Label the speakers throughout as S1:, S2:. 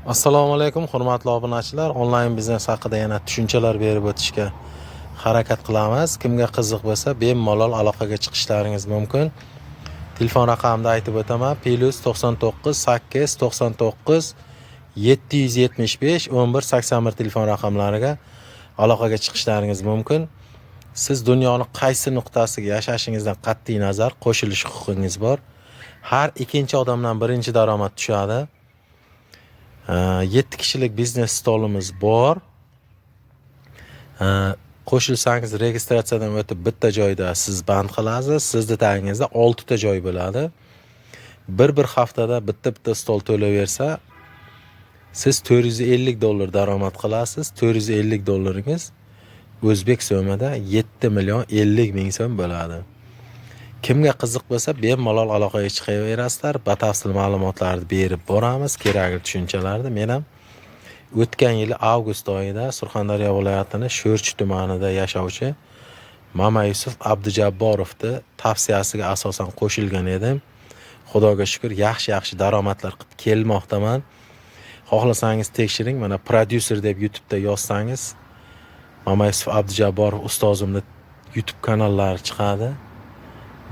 S1: Assalomu alaykum, hurmatli obunachilar. Onlayn biznes haqida yana tushunchalar berib o'tishga harakat qilamiz. Kimga qiziq bo'lsa, bemalol aloqaga chiqishlaringiz mumkin. Telefon raqamini aytib o'taman: +99 899 775 1181 telefon raqamlariga aloqaga chiqishlaringiz mumkin. Siz dunyoning qaysi nuqtasiga yashashingizdan qat'iy nazar qo'shilish huquqingiz bor. Har ikkinchi odamdan birinchi daromad tushadi. 7 kishilik biznes stolimiz bor. Qo'shilsangiz registratsiyadan o'tib bitta joyda siz band qilasiz. Sizni tagingizda 6 ta joy bo'ladi. Bir haftada bitta stol to'laversa, siz $450 daromad qilasiz. $450 o'zbek so'mida 7,50,000 so'm bo'ladi. Kimga qiziq bo'lsa, bemalol aloqaga chiqaverasizlar. Batafsil ma'lumotlarni berib boramiz, kerakli tushunchalarni. Men ham o'tgan yil avgust oyida Surxondaryo viloyatining Sho'rchi tumanida yashovchi Mamayusuf Abdujabborovning tavsiyasiga asosan qo'shilgan edim. Xudoga shukr, yaxshi daromadlar qilib kelmoqdaman. Xohlasangiz tekshiring, mana prodyuser deb YouTube'da yozsangiz Mamayusuf Abdujabborov ustozimning YouTube kanallari chiqadi.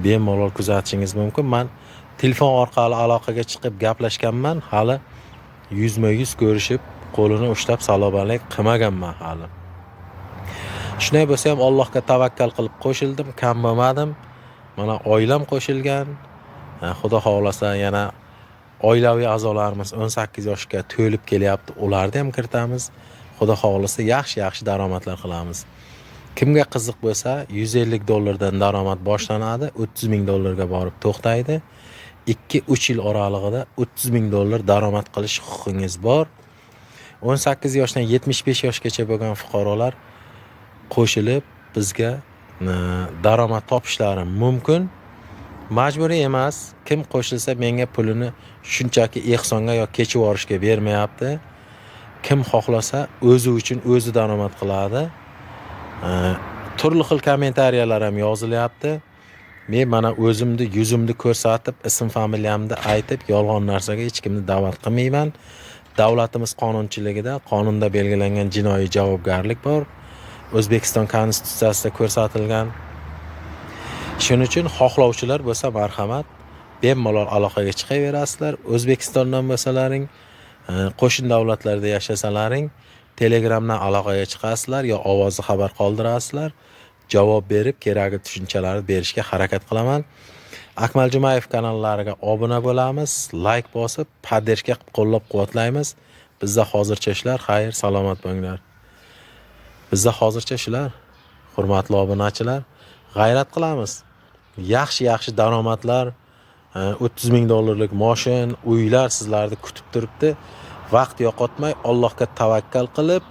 S1: Bemalol kuzatishingiz mumkin. Men telefon orqali aloqaga chiqib gaplashganman, hali yuzma-yuz ko'rishib, qo'lini ushlab salom alik qilmaganman hali. Shunday bo'lsa ham Allohga tavakkal qilib qo'shildim, kam bo'lmadim. Mana oilam qo'shilgan. Xudo xolasa yana oilaviy a'zolarimiz 18 yoshga to'lib kelyapti. Ularni ham kiritamiz. Xudo xolasa yaxshi daromadlar qilamiz. Kimga qiziq bo'lsa, $150 dan daromad boshlanadi, $30,000 ga borib to'xtaydi. 2-3 yil oralig'ida $30,000 daromad qilish huquqingiz bor. 18 yoshdan 75 yoshgacha bo'lgan fuqarolar qo'shilib bizga daromad topishlari mumkin. Majburiy emas. Kim qo'shilsa menga pulini shunchaki ehsonga yoki kechib yuborishga bermayapti. Kim xohlasa o'zi uchun o'zi daromad qiladi. Turli xil kommentariyalar ham yozilyapti. Men mana o'zimni yuzimni ko'rsatib, ism familiyamni aytib, yolg'on narsaga hech kimni da'vat qilmayman. Davlatimiz qonunchiligida qonunda belgilangan jinoiy javobgarlik bor. O'zbekiston konstitutsiyasida ko'rsatilgan. Shuning uchun xohlovchilar bo'lsa marhamat, bemalol aloqaga chiqaverasizlar. O'zbekistondan bo'lsalaring, qo'shni davlatlarda yashasalaring, Telegramdan aloqaga chiqasizlar yo ovozli xabar qoldirasizlar. Javob berib, kerakli tushunchalarni berishga harakat qilaman. Akmal Jumayev kanallariga obuna bo'lamiz, like bosib, poddershga qilib qo'llab-quvvatlaymiz. Bizda hozircha shular, xayr, salomat bo'linglar. Bizda hozircha shular, hurmatli obunachilar. G'ayrat qilamiz. Yaxshi daromadlar, $30,000 mashin, uylar sizlarni kutib turibdi. Vaqt yo'qotmay Allohga tavakkal qilib,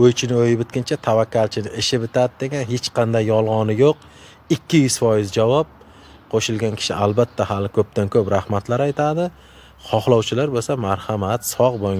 S1: o'ychini o'yi bitguncha tavakkalchini ishi bitadi degan hech qanday yolg'oni yo'q. 200% javob. Qo'shilgan kishi albatta hali ko'pdan ko'p rahmatlar aytadi. Xohlovchilar bo'lsa marhamat, sog' bo'ling.